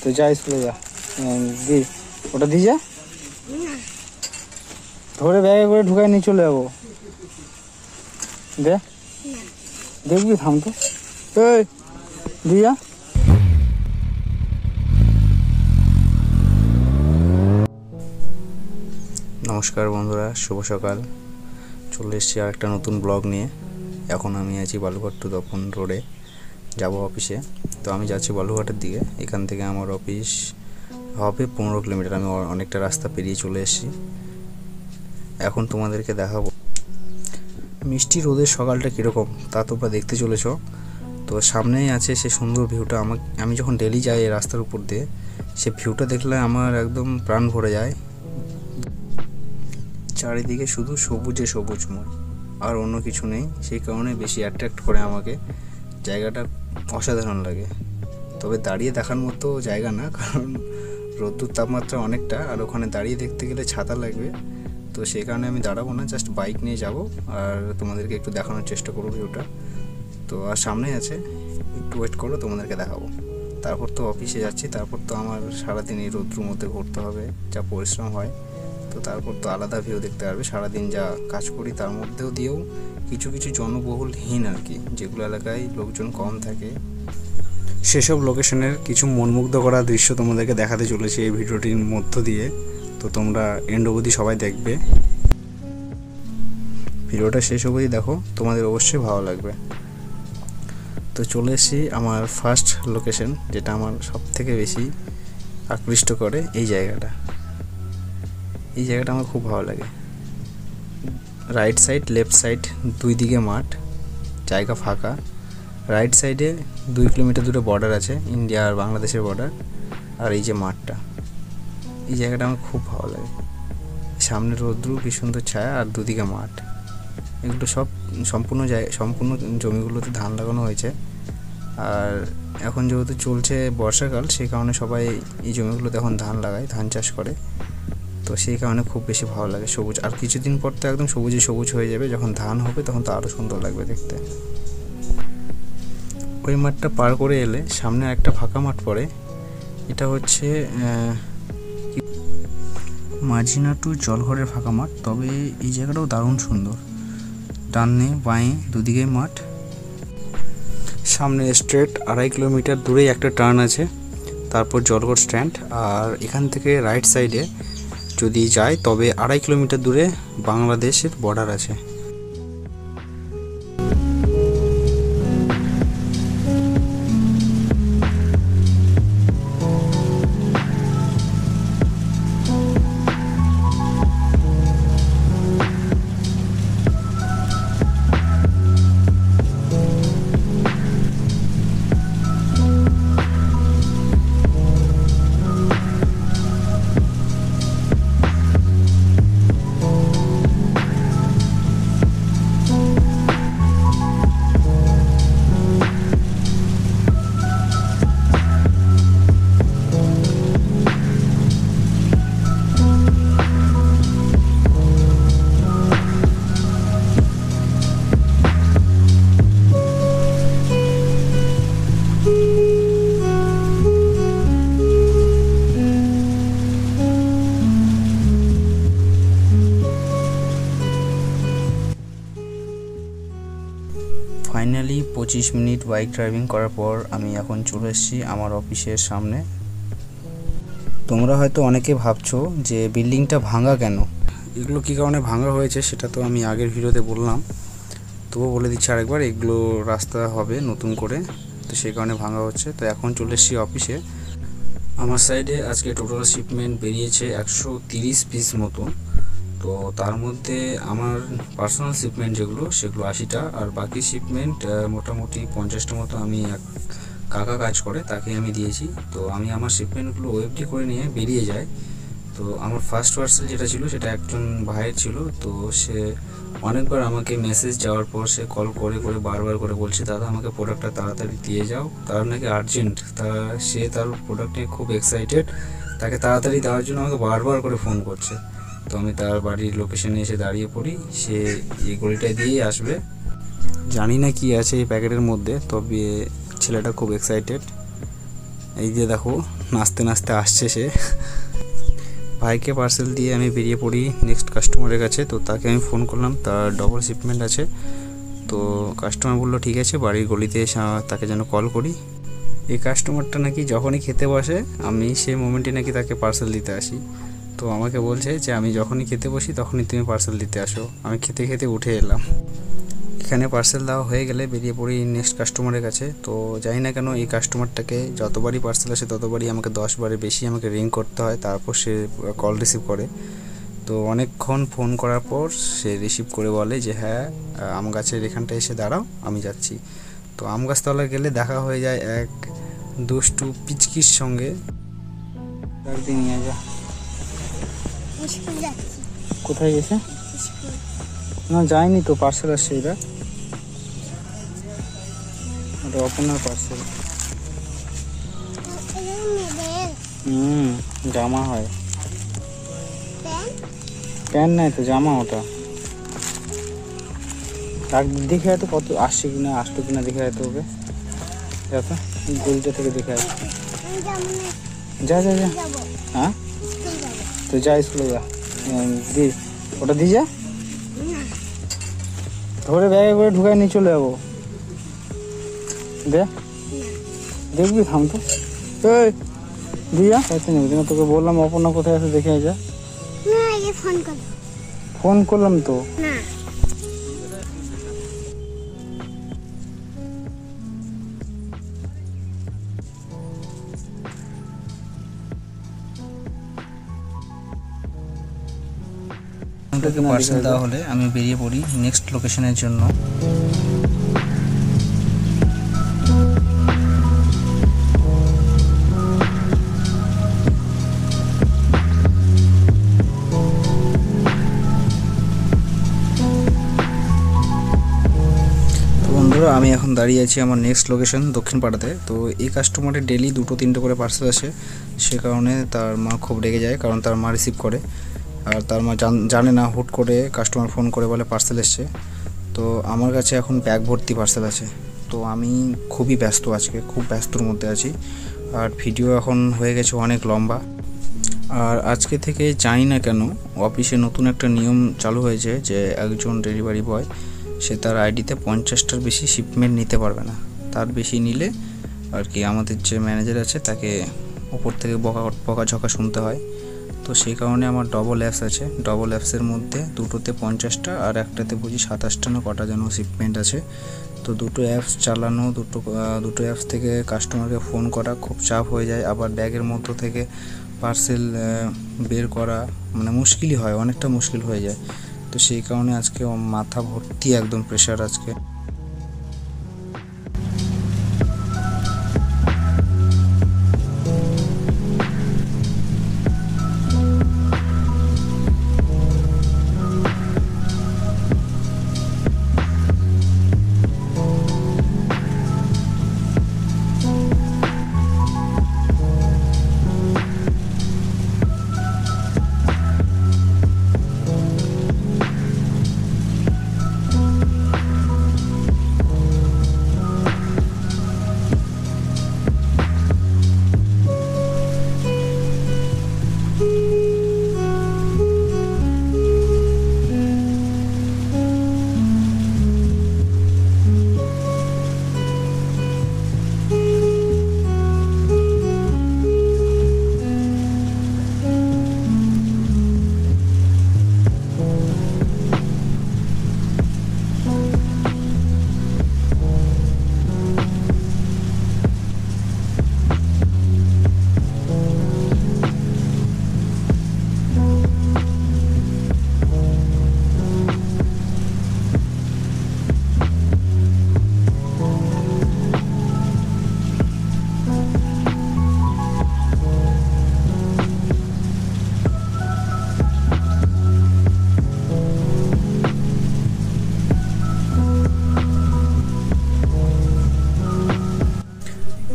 তো যা স্কুলে যা, দি ওটা দিয়ে যা, ধরে ব্যাগে করে ঢুকাই নিয়ে চলে যাবো। দে, দেখবি, থাম তো, এই দিয়ে যা। নমস্কার বন্ধুরা, শুভ সকাল। চলে এসেছি আর একটা নতুন ব্লগ নিয়ে। এখন আমি আছি বালুঘাট টু দপন রোডে, যাব অফিসে। তো আমি যাচ্ছি বালুঘাটের দিকে। এখান থেকে আমার অফিস হবে 15 কিলোমিটার। আমি অনেকটা রাস্তা পেরিয়ে চলে এসেছি। এখন তোমাদেরকে দেখাবো মিষ্টি রোদের সকালটা কীরকম, তা তোমরা দেখতে চলেছ। তো সামনেই আছে সে সুন্দর ভিউটা। আমি যখন ডেলি যাই এই রাস্তার উপর দিয়ে, সে ভিউটা দেখলে আমার একদম প্রাণ ভরে যায়। চারিদিকে শুধু সবুজে সবুজময়, আর অন্য কিছু নেই। সেই কারণে বেশি অ্যাট্রাক্ট করে আমাকে। জায়গাটা অসাধারণ লাগে, তবে দাঁড়িয়ে দেখার মতো জায়গা না, কারণ রোদ্দুর তাপমাত্রা অনেকটা, আর ওখানে দাঁড়িয়ে দেখতে গেলে ছাতা লাগবে। তো সেই কারণে আমি দাঁড়াবো না, জাস্ট বাইক নিয়ে যাব আর তোমাদেরকে একটু দেখানোর চেষ্টা করবো ভিউটা। তো আর সামনেই আছে, একটু ওয়েট করো, তোমাদেরকে দেখাবো। তারপর তো অফিসে যাচ্ছি, তারপর তো আমার সারাদিন এই রোদ্রুর মধ্যে ঘুরতে হবে, যা পরিশ্রম হয়। তো তারপর তো আলাদা ভিউ দেখতে পারবে। সারাদিন যা কাজ করি তার মধ্যেও দিয়েও কিছু কিছু জনবহুলহীন আর কি, যেগুলো এলাকায় লোকজন কম থাকে, সেসব লোকেশনের কিছু মনমুগ্ধ করা দৃশ্য তোমাদেরকে দেখাতে চলেছি এই ভিডিওটির মধ্য দিয়ে। তো তোমরা এন্ড অবধি সবাই দেখবে। ভিডিওটা শেষ অবধি দেখো, তোমাদের অবশ্যই ভালো লাগবে। তো চলে এসেছি আমার ফার্স্ট লোকেশন, যেটা আমার সব থেকে বেশি আকৃষ্ট করে। এই জায়গাটা আমার খুব ভালো লাগে। রাইট সাইড, লেফট সাইড দুই দিকে মাঠ, জায়গা ফাঁকা। রাইট সাইডে 2 কিলোমিটার দূরে বর্ডার আছে, ইন্ডিয়া আর বাংলাদেশের বর্ডার। আর এই যে মাঠটা, এই জায়গাটা আমার খুব ভালো লাগে। সামনে রৌদ্র, কি সুন্দর ছায়া, আর দুদিকে মাঠ। এগুলো সব সম্পূর্ণ জমিগুলোতে ধান লাগানো হয়েছে। আর এখন যেহেতু চলছে বর্ষাকাল, সেই কারণে সবাই এই জমিগুলোতে এখন ধান লাগায়, ধান চাষ করে। তো সেই কারণে খুব বেশি ভালো লাগে সবুজ। আর কিছুদিন পর তো একদম সবুজে সবুজ হয়ে যাবে, যখন ধান হবে তখন তো আরও সুন্দর লাগবে দেখতে। ওই মাঠটা পার করে এলে সামনে একটা ফাঁকা মাঠ পড়ে। এটা হচ্ছে মাঝিনা টু জলঘরের ফাঁকা মাঠ। তবে এই জায়গাটাও দারুণ সুন্দর। ডানে বাঁয়ে দুদিকে মাঠ, সামনে স্ট্রেট 2.5 কিলোমিটার দূরেই একটা টার্ন আছে, তারপর জলঘর স্ট্যান্ড। আর এখান থেকে রাইট সাইডে যদি যায় তবে 2.5 কিলোমিটার দূরে বাংলাদেশের বর্ডার আছে। ফাইনালি 25 মিনিট বাইক ড্রাইভিং করার পর আমি এখন চলে এসেছি আমার অফিসের সামনে। তোমরা হয়তো অনেকে ভাবছো যে বিল্ডিংটা ভাঙা কেন, এগুলো কী কারণে ভাঙা হয়েছে সেটা তো আমি আগের ভিডিওতে বললাম, তবুও বলে দিচ্ছি আরেকবার। এগুলো রাস্তা হবে নতুন করে, তো সেই কারণে ভাঙা হচ্ছে। তো এখন চলে এসেছি অফিসে। আমার সাইডে আজকে টোটাল শিপমেন্ট বেরিয়েছে 130 পিস মতো। তো তার মধ্যে আমার পার্সোনাল শিপমেন্ট যেগুলো, সেগুলো 80টা। আর বাকি শিপমেন্ট মোটামুটি 50টা মতো আমি এক কাকা কাজ করে তাকে আমি দিয়েছি। তো আমি আমার শিপমেন্টগুলো ওয়েবডি করে নিয়ে বেরিয়ে যাই। তো আমার ফার্স্ট পার্সেল যেটা ছিল সেটা একজন ভাইয়ের ছিল। তো সে অনেকবার আমাকে মেসেজ যাওয়ার পর সে কল করে বারবার করে বলছে, দাদা আমাকে প্রোডাক্টটা তাড়াতাড়ি দিয়ে যাও, তার নাকি আর্জেন্ট। সে তার প্রোডাক্ট নিয়ে খুব এক্সাইটেড, তাকে তাড়াতাড়ি দেওয়ার জন্য আমাকে বারবার করে ফোন করছে। তো আমি তার বাড়ির লোকেশনে এসে দাঁড়িয়ে পড়ি। সে এই গলিটা দিয়েই আসবে। জানি না কি আছে এই প্যাকেটের মধ্যে, তবে ছেলেটা খুব এক্সাইটেড। এই যে দেখো নাচতে নাচতে আসছে সে। ভাইকে পার্সেল দিয়ে আমি বেরিয়ে পড়ি নেক্সট কাস্টমারের কাছে। তো তাকে আমি ফোন করলাম, তার ডবল শিপমেন্ট আছে। তো কাস্টমার বললো ঠিক আছে, বাড়ির গলিতে এসে তাকে যেন কল করি। এই কাস্টমারটা নাকি যখনই খেতে বসে আমি সেই মোমেন্টে নাকি তাকে পার্সেল দিতে আসি। তো আমাকে বলছে যে আমি যখনই খেতে বসি তখনই তুমি পার্সেল দিতে আসো। আমি খেতে খেতে উঠে এলাম। এখানে পার্সেল দেওয়া হয়ে গেলে বেরিয়ে পড়ি নেক্সট কাস্টমারের কাছে। তো জানি না কেন এই কাস্টমারটাকে যতবারই পার্সেল আসে ততবারই আমাকে 10 বারের বেশি আমাকে রিং করতে হয়, তারপর সে কল রিসিভ করে। তো অনেকক্ষণ ফোন করার পর সে রিসিভ করে বলে যে হ্যাঁ আম গাছের এখানটা এসে দাঁড়াও, আমি যাচ্ছি। তো আম গাছতলায় গেলে দেখা হয়ে যায় এক দুষ্টু পিচকির সঙ্গে। নিয়ে যা। কোথায় গেছে? না যায়নি তো, পার্সেল আসছে। এটা অপনার পার্সেল। জামা হয়, প্যান্ট নাই তো, জামা ওটা। দেখে হয়তো কত আসছে কিনা, আসতো কিনা দেখে হয়তো ওকে। দেখো গলিটা থেকে দেখে আসছে। যা যা যা। হ্যাঁ তো যা, স্কুলে যা। দি ওটা দিয়ে যা, ধরে ব্যাগে করে ঢুকায় নিয়ে চলে যাবো। দে দেখবি, থাম তো। এই দিয়া খাইতে নেবি না, তোকে বললাম অপর্ণা কোথায় আছে দেখে যা। ফোন করলাম তো। পার্সেল দেওয়া হলে আমি বেরিয়ে পড়ি নেক্সট লোকেশনের জন্য। আমি এখন দাঁড়িয়ে আছি আমার নেক্সট লোকেশন দক্ষিণ পাড়াতে। তো এই কাস্টমারের ডেলি 2-3টে করে পার্সেল আসে। সে কারণে তার মা খুব রেগে যায়, কারণ তার মা রিসিভ করে আর তার মা জানে না, হুট করে কাস্টমার ফোন করে বলে পার্সেল এসছে। তো আমার কাছে এখন ব্যাগ ভর্তি পার্সেল আছে। তো আমি খুবই ব্যস্ত, আজকে খুব ব্যস্তর মধ্যে আছি। আর ভিডিও এখন হয়ে গেছে অনেক লম্বা। আর আজকে থেকে জানি না কেন অফিসে নতুন একটা নিয়ম চালু হয়েছে যে একজন ডেলিভারি বয় সে তার আইডিতে 50টার বেশি শিপমেন্ট নিতে পারবে না। তার বেশি নিলে আর কি আমাদের যে ম্যানেজার আছে তাকে উপর থেকে বকাঝকা শুনতে হয়। তো সেই কারণে আমার ডবল অ্যাপস আছে। ডবল অ্যাপসের মধ্যে দুটোতে 50টা আর একটাতে বুঝি 27টা না কটা যেন শিপমেন্ট আছে। তো দুটো অ্যাপস চালানো, দুটো অ্যাপস থেকে কাস্টমারকে ফোন করা খুব চাপ হয়ে যায়। আবার ব্যাগের মধ্য থেকে পার্সেল বের করা মানে মুশকিলই হয়, অনেকটা মুশকিল হয়ে যায়। তো সেই কারণে আজকে মাথা ভর্তি একদম প্রেশার আজকে।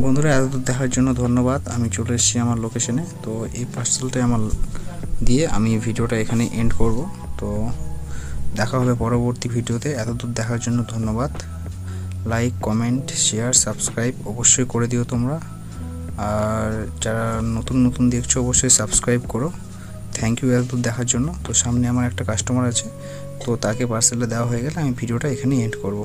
বন্ধুরা এতদূর দেখার জন্য ধন্যবাদ। আমি চলে এসেছি আমার লোকেশনে। তো এই পার্সেলটাই আমার দিয়ে আমি ভিডিওটা এখানে এন্ড করব। তো দেখা হবে পরবর্তী ভিডিওতে। এতদূর দেখার জন্য ধন্যবাদ। লাইক, কমেন্ট, শেয়ার, সাবস্ক্রাইব অবশ্যই করে দিও তোমরা। আর যারা নতুন নতুন দেখছো অবশ্যই সাবস্ক্রাইব করো। থ্যাংক ইউ এতদূর দেখার জন্য। তো সামনে আমার একটা কাস্টমার আছে, তো তাকে পার্সেলটা দেওয়া হয়ে গেলে আমি ভিডিওটা এখানেই এন্ড করব।